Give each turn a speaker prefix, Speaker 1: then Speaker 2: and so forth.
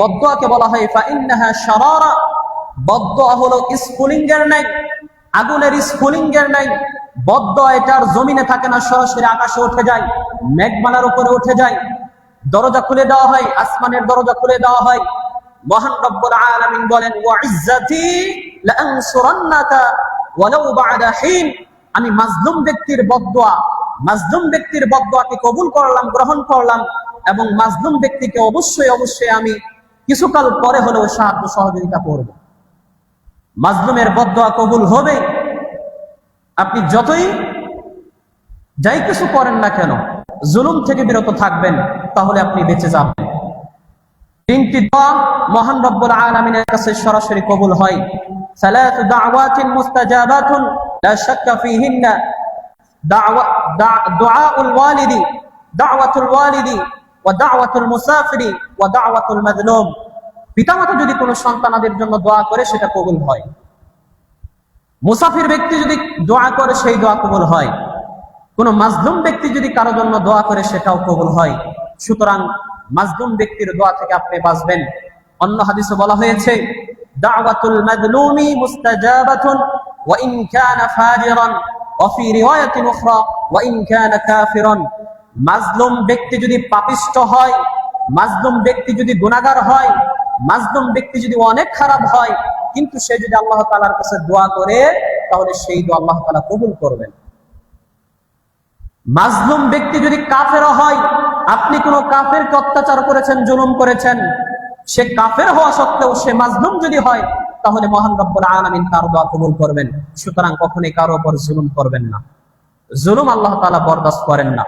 Speaker 1: বদদুয়াকে বলা হয় ফাইন্নাহা শারারা, বদদুয়া হলো স্ফুলিঙ্গের ন্যায়, আগুনের স্ফুলিঙ্গের ন্যায়। বদদুয়া এটার জমিনে থাকে না, সরাসরি আকাশে উঠে যায়, মেঘমালার উপরে উঠে যায়। দরজা খুলে দেওয়া হয়, আসমানের দরজা খুলে দেওয়া হয়। মহান রব্বুল আলামিন বলেন ওয়া ইজ্জাতি লাআনসুরান্নাকা ওয়ালাউ বা'দা হিন, আমি মাজলুম ব্যক্তির বদদুয়াকে কবুল করলাম, গ্রহণ করলাম, এবং মাজলুম ব্যক্তিকে অবশ্যই অবশ্যই আমি কিছুকাল পরে হলেও সাহায্য সহযোগিতা করব। মাজলুমের বদদুয়া কবুল হবে। আপনি যতই যাই কিছু করেন না কেন, জুলুম থেকে বিরত থাকবেন, তাহলে আপনি বেঁচে যাবেন। তিনটি দোয়া মহান রব্বুল আলামিনের কাছে সরাসরি কবুল হয়। সালাতু দাওয়াতিন মুস্তাজাবাতুন লা শাক্কা ফীহিন্না দুআউল ওয়ালিদি দাওয়াতুল ওয়ালিদি ওয়া দাওয়াতুল মুসাফিরি ওয়া দাওয়াতুল মাজলুম। পিতামাতা যদি কোনো সন্তানদের জন্য দোয়া করে সেটা কবুল হয়। মুসাফির ব্যক্তি যদি দোয়া করে সেই দোয়া কবুল হয়। কোন মাজলুম ব্যক্তি যদি কারো জন্য দোয়া করে সেটাও কবুল হয়। সুতরাং মাজলুম ব্যক্তির দোয়া থেকে আপনি বাঁচবেন। অন্য হাদিসে বলা হয়েছে দাওয়াতুল মাজলুমি মুস্তাজাবাতুন ওয়া ইন কানা ফাজিরান ওয়া ফি রিওয়ায়াতিন উখরা ওয়া ইন কানা কাফিরান। মাজলুম ব্যক্তি যদি পাপিষ্ঠ হয়, মাজলুম ব্যক্তি যদি গুনাহগার হয়, মাজলুম ব্যক্তি যদি অনেক খারাপ হয়, কিন্তু সে যদি আল্লাহ তাআলার কাছে দোয়া করে তাহলে সেই দোয়া আল্লাহ তাআলা কবুল করবেন। মাজলুম ব্যক্তি যদি কাফের হয়, আপনি কোন কাফেরকে অত্যাচার করেছেন, জুলুম করেছেন, সে কাফের হওয়া সত্ত্বেও সে মাজলুম যদি হয়, তাহলে মহান রব্বুল আলামিন তার দোয়া কবুল করবেন। সুতরাং কখনোই কারো উপর জুলুম করবেন না। জুলুম আল্লাহ তাআলা বরদাস্ত করেন না।